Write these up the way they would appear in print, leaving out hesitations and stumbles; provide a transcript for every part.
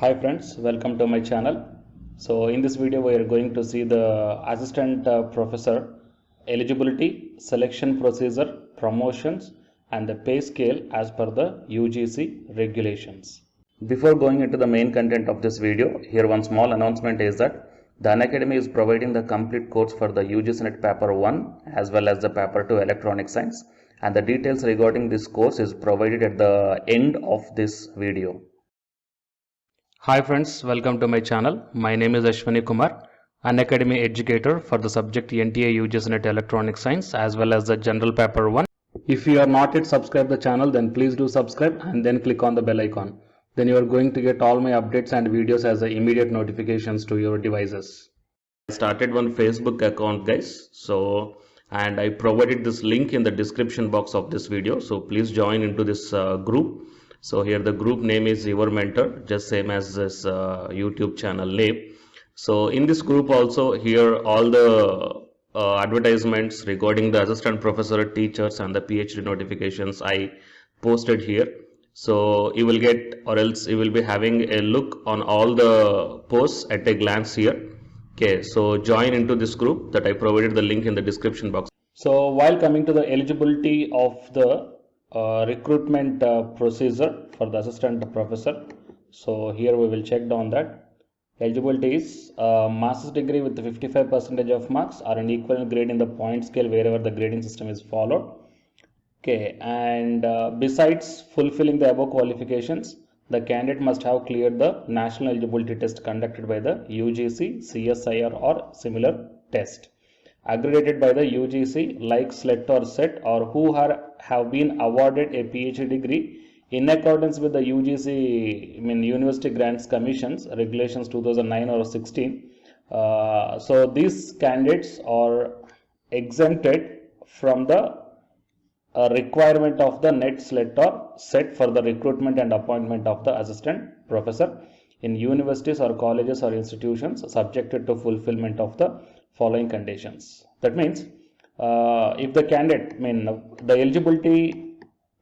Hi friends, welcome to my channel. So in this video we are going to see the assistant professor eligibility, selection procedure, promotions and the pay scale as per the UGC regulations. Before going into the main content of this video, here one small announcement is that the Unacademy is providing the complete course for the UGC NET paper 1 as well as the paper 2 electronic science, and the details regarding this course is provided at the end of this video. Hi friends, welcome to my channel. My name is Ashwani Kumar, an academy educator for the subject NTA UGC NET Electronic Science as well as the General Paper 1. If you are not yet subscribed the channel, then please do subscribe and then click on the bell icon. Then you are going to get all my updates and videos as the immediate notifications to your devices. I started one Facebook account, guys. And I provided this link in the description box of this video. So please join into this group. So here the group name is Your Mentor, just same as this YouTube channel name. So in this group also, here all the advertisements regarding the assistant professor, teachers and the PhD notifications I posted here. So you will get, or else you will be having a look on all the posts at a glance here. Okay, so join into this group that I provided the link in the description box. So while coming to the eligibility of the recruitment procedure for the assistant professor, so here we will check down that eligibility is master's degree with 55% of marks or an equivalent grade in the point scale wherever the grading system is followed. Okay, and besides fulfilling the above qualifications, the candidate must have cleared the national eligibility test conducted by the UGC, CSIR or similar test, accredited by the UGC like SLET or SET, or who have been awarded a PhD degree in accordance with the UGC, University Grants Commission's regulations 2009 or 16. So these candidates are exempted from the requirement of the NET, SLET or SET for the recruitment and appointment of the assistant professor in universities or colleges or institutions subjected to fulfillment of the following conditions. That means if the candidate, the eligibility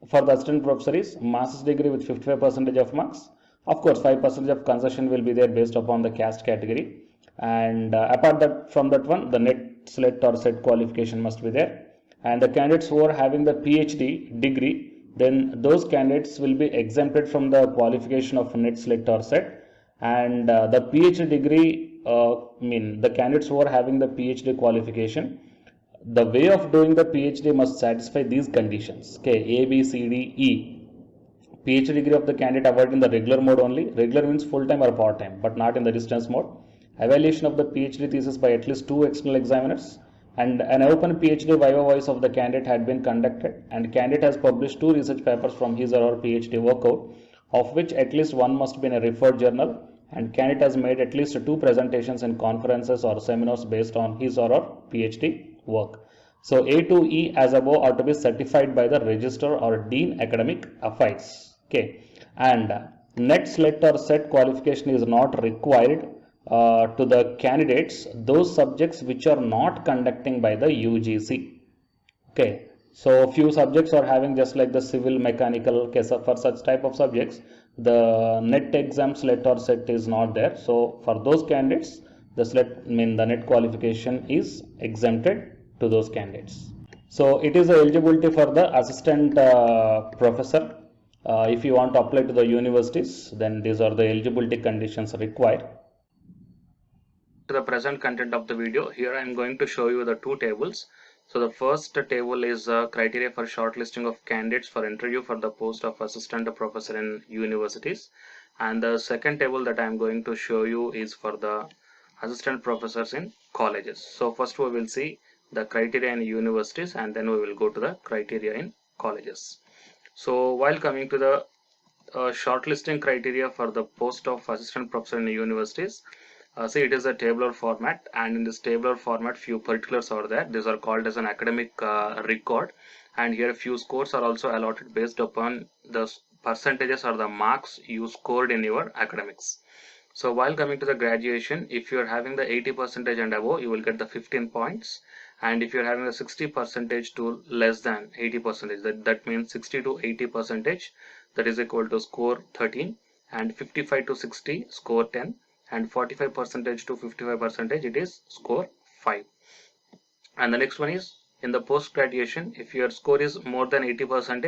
for the assistant professor is master's degree with 55% of marks. Of course, 5% of concession will be there based upon the caste category, and from that one, the NET, SLET or SET qualification must be there. And the candidates who are having the PhD degree, then those candidates will be exempted from the qualification of NET, SLET or SET. And the PhD degree, the candidates who are having the PhD qualification, the way of doing the PhD must satisfy these conditions. Okay, A, B, C, D, E. PhD degree of the candidate awarded in the regular mode only. Regular means full-time or part-time, but not in the distance mode. Evaluation of the PhD thesis by at least 2 external examiners, and an open PhD viva voice of the candidate had been conducted, and candidate has published 2 research papers from his or her PhD workout, of which at least one must be in a referred journal, and candidate has made at least 2 presentations in conferences or seminars based on his or her PhD work. So A to E as above are to be certified by the Registrar or Dean Academic Affairs. Okay, and NET, SLET or SET qualification is not required to the candidates those subjects which are not conducting by the UGC. Okay, so few subjects are having just like the civil, mechanical case. For such type of subjects, the NET exam, SLET or SET is not there. So for those candidates, the the NET qualification is exempted to those candidates. So it is the eligibility for the assistant professor. If you want to apply to the universities, then these are the eligibility conditions required. To the present content of the video, here I am going to show you the 2 tables. So the first table is criteria for shortlisting of candidates for interview for the post of assistant professor in universities, and the second table that I am going to show you is for the assistant professors in colleges. So first we will see the criteria in universities, and then we will go to the criteria in colleges. So while coming to the shortlisting criteria for the post of assistant professor in universities, see, it is a tabular format, and in this tabular format few particulars are there. These are called as an academic record, and here few scores are also allotted based upon the percentages or the marks you scored in your academics. So while coming to the graduation, if you are having the 80% and above, you will get the 15 points, and if you are having the 60% to less than 80%, that means 60 to 80%, that is equal to score 13, and 55 to 60 score 10, and 45% to 55% it is score 5. And the next one is in the post graduation, if your score is more than 80%,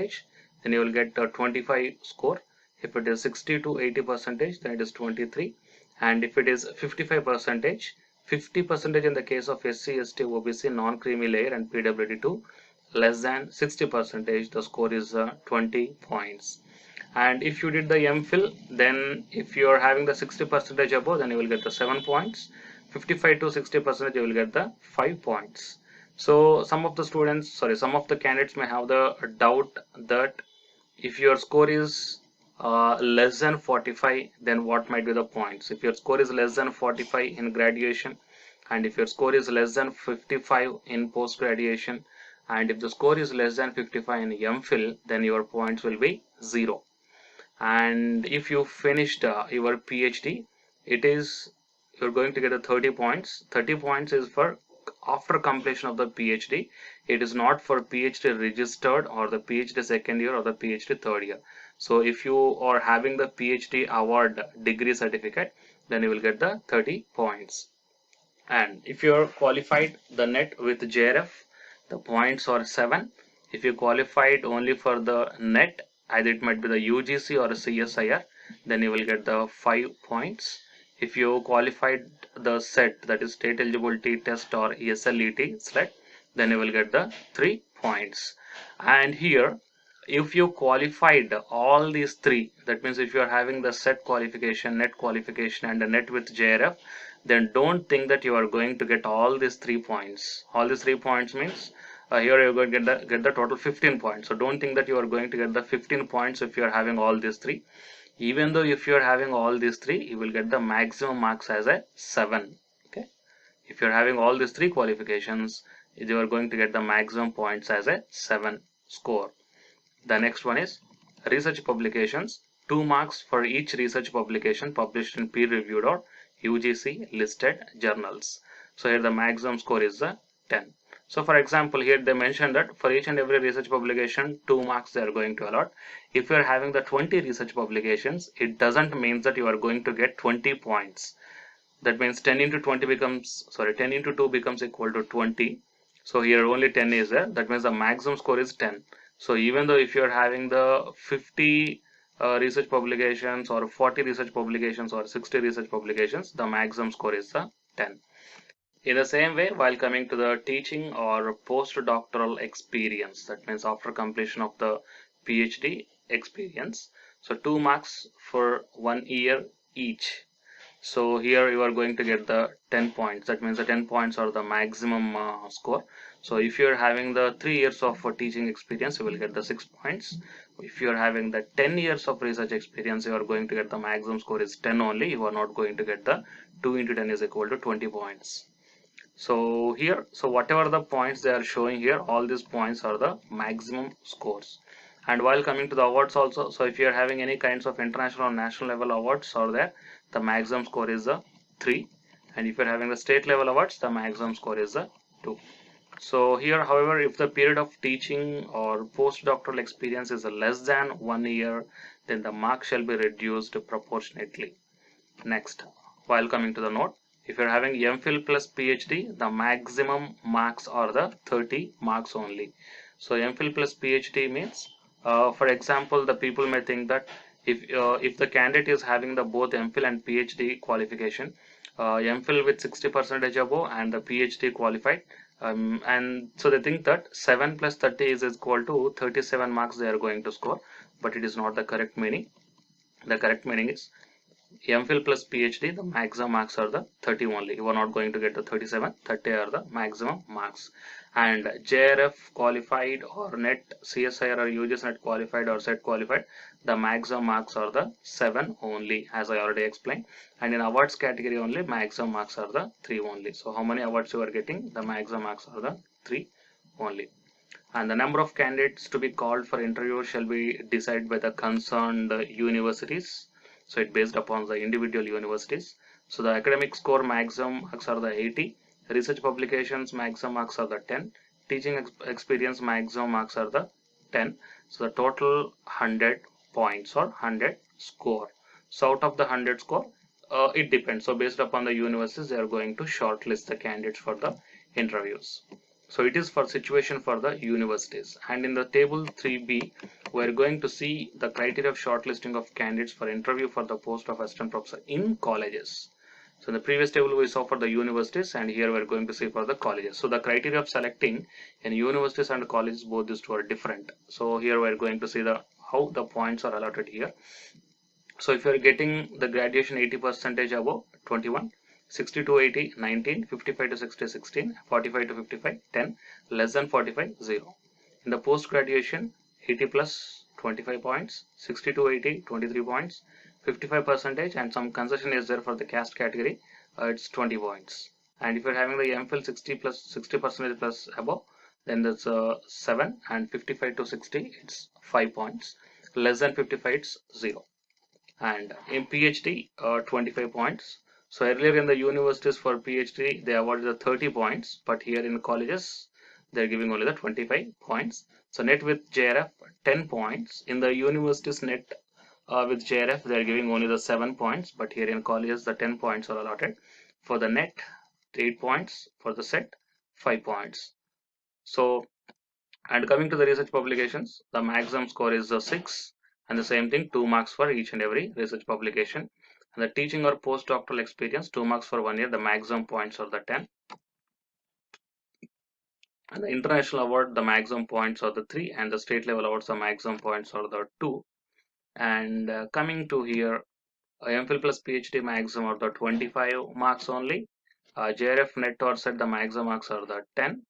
then you will get 25 score. If it is 60 to 80%, then it is 23. And if it is 55%, 50% in the case of SC, ST, OBC, non-creamy layer and PWD2, less than 60%, the score is 20 points. And if you did the MPhil, then if you are having the 60% above, then you will get the 7 points. 55 to 60% you will get the 5 points. So some of the candidates may have the doubt that if your score is less than 45, then what might be the points? If your score is less than 45 in graduation, and if your score is less than 55 in post graduation, and if the score is less than 55 in MPhil, then your points will be 0. And if you finished your PhD, you're going to get the 30 points. 30 points is for after completion of the PhD. It is not for PhD registered or the PhD second year or the PhD third year. So if you are having the PhD award degree certificate, then you will get the 30 points. And if you are qualified the net with JRF, the points are 7. If you qualified only for the net, either it might be the UGC or a CSIR, then you will get the 5 points. If you qualified the SET, that is state eligibility test or SLET SLET, then you will get the 3 points. And here, if you qualified all these 3, that means if you are having the SET qualification, net qualification and the net with JRF, then don't think that you are going to get all these 3 points. All these 3 points means here you're going to get the total 15 points. So don't think that you are going to get the 15 points if you are having all these 3. Even though if you are having all these 3, you will get the maximum marks as a 7. Okay, if you are having all these 3 qualifications, you are going to get the maximum points as a 7 score. The next one is research publications. 2 marks for each research publication published in peer-reviewed or UGC listed journals. So here the maximum score is 10. So for example, here they mentioned that for each and every research publication 2 marks they are going to allot. If you are having the 20 research publications, it doesn't mean that you are going to get 20 points. That means 10 into 20 becomes 10 into 2 becomes equal to 20. So here only 10 is there. That means the maximum score is 10. So even though if you are having the 50 research publications or 40 research publications or 60 research publications, the maximum score is 10. In the same way, while coming to the teaching or postdoctoral experience, that means after completion of the PhD experience, so 2 marks for 1 year each. So here you are going to get the 10 points. That means the 10 points are the maximum score. So if you are having the 3 years of teaching experience, you will get the 6 points. If you are having the 10 years of research experience, you are going to get the maximum score is 10 only. You are not going to get the 2 into 10 is equal to 20 points. So here, so whatever the points they are showing here, all these points are the maximum scores. And while coming to the awards also, so if you are having any kinds of international or national level awards are there, the maximum score is 3. And if you are having the state level awards, the maximum score is 2. So here, however, if the period of teaching or postdoctoral experience is less than 1 year, then the mark shall be reduced proportionately. Next, while coming to the note, if you're having MPhil plus PhD, the maximum marks are the 30 marks only. So MPhil plus PhD means, for example, the people may think that if the candidate is having the both MPhil and PhD qualification, MPhil with 60% above and the PhD qualified, and so they think that 7 plus 30 is equal to 37 marks they are going to score, but it is not the correct meaning. The correct meaning is MPhil plus PhD, the maximum marks are the 30 only. You are not going to get the 37, 30 are the maximum marks. And JRF qualified or net, CSIR or UGC net qualified or SET qualified, the maximum marks are the 7 only, as I already explained. And in awards category only, maximum marks are the 3 only. So how many awards you are getting? The maximum marks are the 3 only. And the number of candidates to be called for interview shall be decided by the concerned universities. So it based upon the individual universities. So the academic score maximum marks are the 80, research publications maximum marks are the 10, teaching experience maximum marks are the 10. So the total 100 points or 100 score. So out of the 100 score, it depends. So based upon the universities, they are going to shortlist the candidates for the interviews. So it is for situation for the universities. And in the table 3b, we are going to see the criteria of shortlisting of candidates for interview for the post of assistant professor in colleges. So in the previous table we saw for the universities, and here we are going to see for the colleges. So the criteria of selecting in universities and colleges, both these two are different. So here we are going to see the how the points are allotted here. So if you are getting the graduation 80 percentage above, 21, 60 to 80 19, 55 to 60 16, 45 to 55 10, less than 45 0. In the post graduation 80 plus 25 points, 60 to 80 23 points, 55 percentage, and some concession is there for the caste category, it's 20 points. And if you're having the MPhil 60 plus 60 percentage plus above, then that's 7, and 55 to 60 it's 5 points, less than 55 it's 0. And in PhD 25 points. So earlier in the universities for PhD they awarded the 30 points, but here in colleges they're giving only the 25 points. So net with JRF 10 points. In the universities net with JRF they're giving only the 7 points, but here in colleges the 10 points are allotted. For the net 8 points, for the set 5 points. So, and coming to the research publications, the maximum score is 6, and the same thing, 2 marks for each and every research publication. And the teaching or postdoctoral experience, 2 marks for 1 year, the maximum points are the 10. And the international award, the maximum points are the 3, and the state level awards, the maximum points are the 2. And coming to here, MPhil plus PhD maximum are the 25 marks only. JRF net or set, the maximum marks are the 10.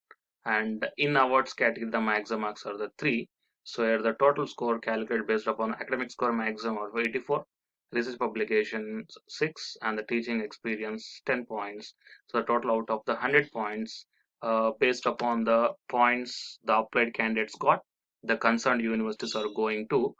And in awards category, the maximum marks are the 3. So here the total score calculated based upon academic score maximum of 84, research publications 6, and the teaching experience 10 points. So the total out of the 100 points, based upon the points the applied candidates got, the concerned universities are going to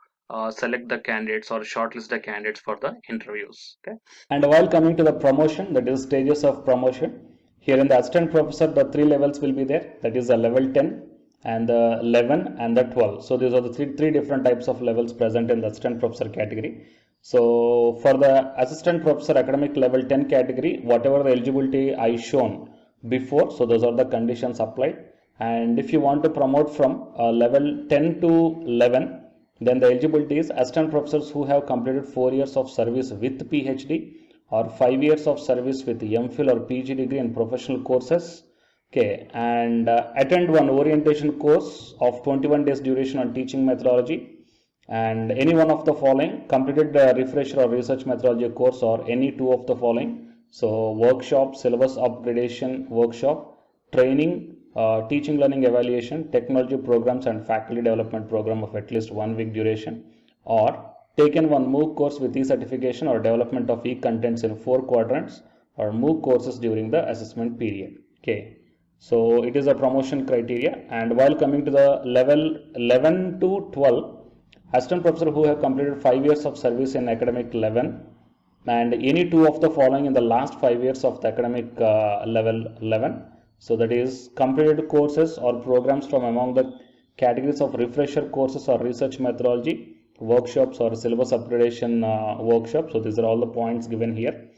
select the candidates or shortlist the candidates for the interviews. Okay. And while coming to the promotion, that is stages of promotion, here in the assistant professor, the 3 levels will be there. That is the level 10 and the 11 and the 12. So these are the three different types of levels present in the assistant professor category. So for the assistant professor academic level 10 category, whatever the eligibility I shown before, so those are the conditions applied. And if you want to promote from level 10 to 11, then the eligibility is assistant professors who have completed 4 years of service with PhD, or 5 years of service with MPhil or PG degree in professional courses, okay, and attend one orientation course of 21 days duration on teaching methodology, and any one of the following, completed the refresher or research methodology course or any two of the following. So workshop, syllabus upgradation workshop, training, teaching learning evaluation, technology programs and faculty development program of at least 1 week duration, or taken one MOOC course with e-certification or development of e-contents in 4 quadrants, or MOOC courses during the assessment period. Okay, so it is a promotion criteria. And while coming to the level 11 to 12, assistant professor who have completed 5 years of service in academic 11 and any two of the following in the last 5 years of the academic level 11. So that is completed courses or programs from among the categories of refresher courses or research methodology, workshops or syllabus upgradation workshops. So these are all the points given here.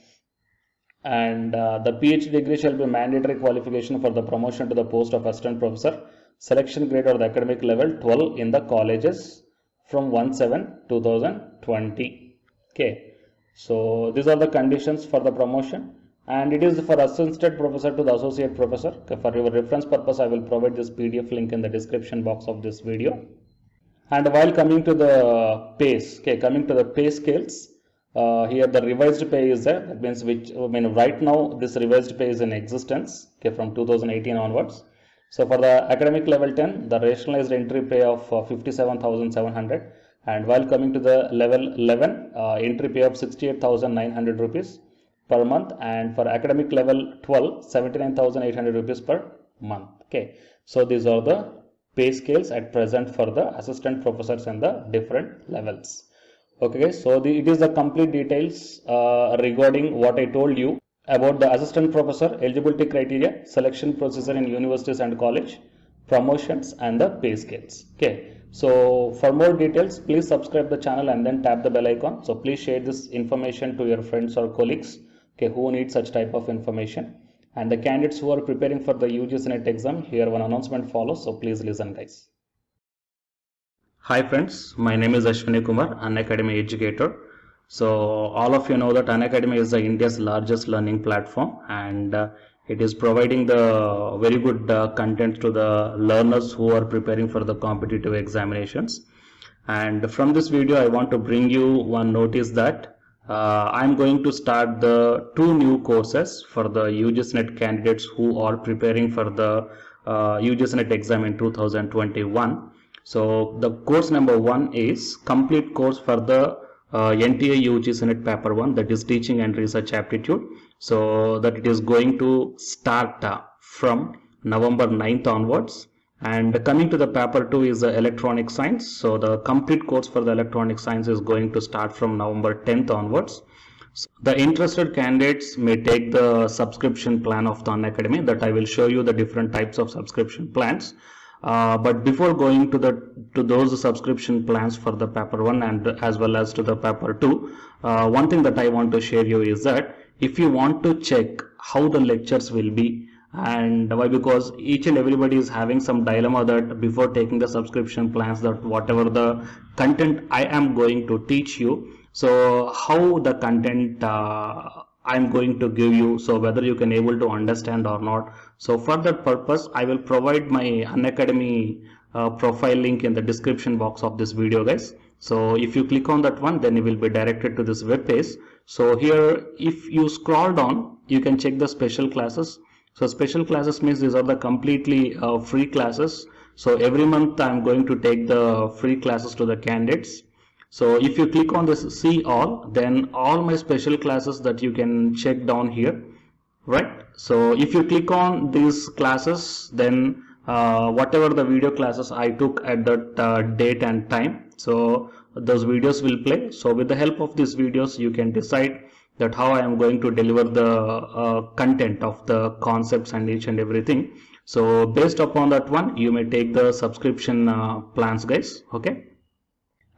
And the PhD degree shall be mandatory qualification for the promotion to the post of assistant professor, selection grade or the academic level 12 in the colleges from 1/7/2020. Okay, so these are the conditions for the promotion, and it is for assistant professor to the associate professor. Okay, for your reference purpose, I will provide this PDF link in the description box of this video. And while coming to the pays, okay, coming to the pay scales, here the revised pay is there. That means right now this revised pay is in existence, okay, from 2018 onwards. So for the academic level 10, the rationalized entry pay of 57,700, and while coming to the level 11, entry pay of 68,900 rupees per month, and for academic level 12, 79,800 rupees per month. Okay, so these are the pay scales at present for the assistant professors and the different levels. Okay, so it is the complete details regarding what I told you about the assistant professor eligibility criteria, selection procedure in universities and college, promotions and the pay scales. Okay, So for more details, please subscribe the channel and then tap the bell icon. So please share this information to your friends or colleagues, okay, who need such type of information. And the candidates who are preparing for the UGC NET exam, here one announcement follows, so please listen guys. Hi friends, my name is Ashwini Kumar, Unacademy educator. So all of you know that Unacademy is India's largest learning platform, and it is providing the very good content to the learners who are preparing for the competitive examinations. And from this video I want to bring you one notice that I'm going to start the 2 new courses for the UGC NET candidates who are preparing for the UGC NET exam in 2021. So the course number 1 is complete course for the NTA UGC NET paper 1, that is teaching and research aptitude. So that it is going to start from November 9th onwards. And coming to the paper 2 is electronic science. So the complete course for the electronic science is going to start from November 10th onwards. So the interested candidates may take the subscription plan of the Unacademy, that I will show you the different types of subscription plans. But before going to those subscription plans for the paper 1 and as well as to the paper 2, one thing that I want to share you is that if you want to check how the lectures will be, and why, because each and everybody is having some dilemma that before taking the subscription plans, that whatever the content I am going to teach you, so how the content I'm going to give you, so whether you can able to understand or not. So for that purpose I will provide my Unacademy profile link in the description box of this video guys. So if you click on that one, then you will be directed to this web page. So here if you scroll down, you can check the special classes. So special classes means these are the completely free classes. So every month I'm going to take the free classes to the candidates. So if you click on this see all, then all my special classes that you can check down here, right? So if you click on these classes, then whatever the video classes I took at that date and time, so those videos will play. So with the help of these videos you can decide that how I am going to deliver the content of the concepts and each and everything. So based upon that one, you may take the subscription plans guys, okay?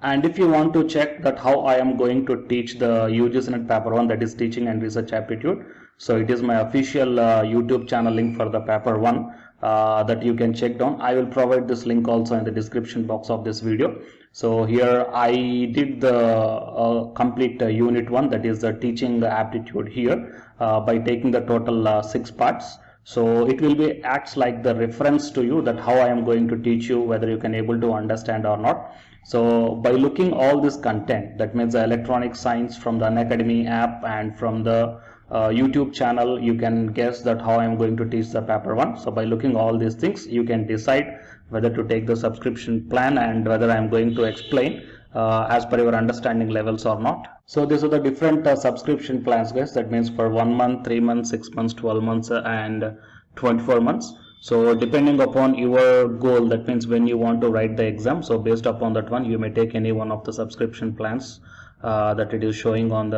And if you want to check that how I am going to teach the UGC NET paper 1, that is teaching and research aptitude, so it is my official YouTube channel link for the paper 1 that you can check down. I will provide this link also in the description box of this video. So here I did the complete unit 1, that is the teaching aptitude here by taking the total 6 parts. So it will be acts like the reference to you that how I am going to teach you, whether you can able to understand or not. So by looking all this content, that means the electronic science from the Unacademy app and from the YouTube channel, you can guess that how I am going to teach the paper 1. So by looking all these things, you can decide whether to take the subscription plan and whether I am going to explain as per your understanding levels or not. So these are the different subscription plans guys. That means for 1 month, 3 months, 6 months, 12 months and 24 months. So depending upon your goal, that means when you want to write the exam, so based upon that one, you may take any one of the subscription plans that it is showing on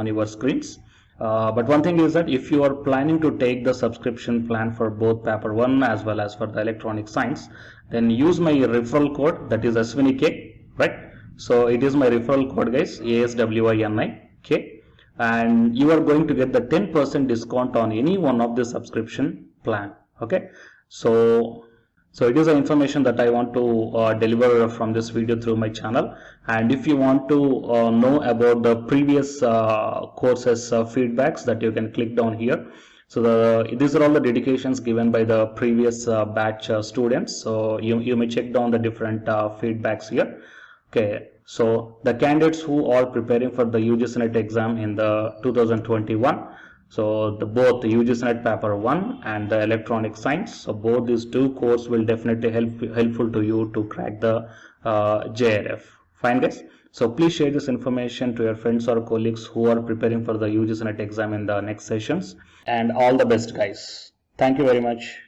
your screens. But one thing is that if you are planning to take the subscription plan for both paper 1 as well as for the electronic science, then use my referral code, that is SWINIK, right? So it is my referral code guys, ASWINIK, and you are going to get the 10% discount on any one of the subscription plan, okay? So it is the information that I want to deliver from this video through my channel. And if you want to know about the previous courses feedbacks, that you can click down here. So these are all the dedications given by the previous batch students. So you may check down the different feedbacks here. Okay, so the candidates who are preparing for the UGC NET exam in the 2021, so both the UGC NET paper 1 and the electronic science, so both these 2 courses will definitely helpful to you to crack the JRF. Fine guys, so please share this information to your friends or colleagues who are preparing for the UGC NET exam in the next sessions, and all the best guys. Thank you very much.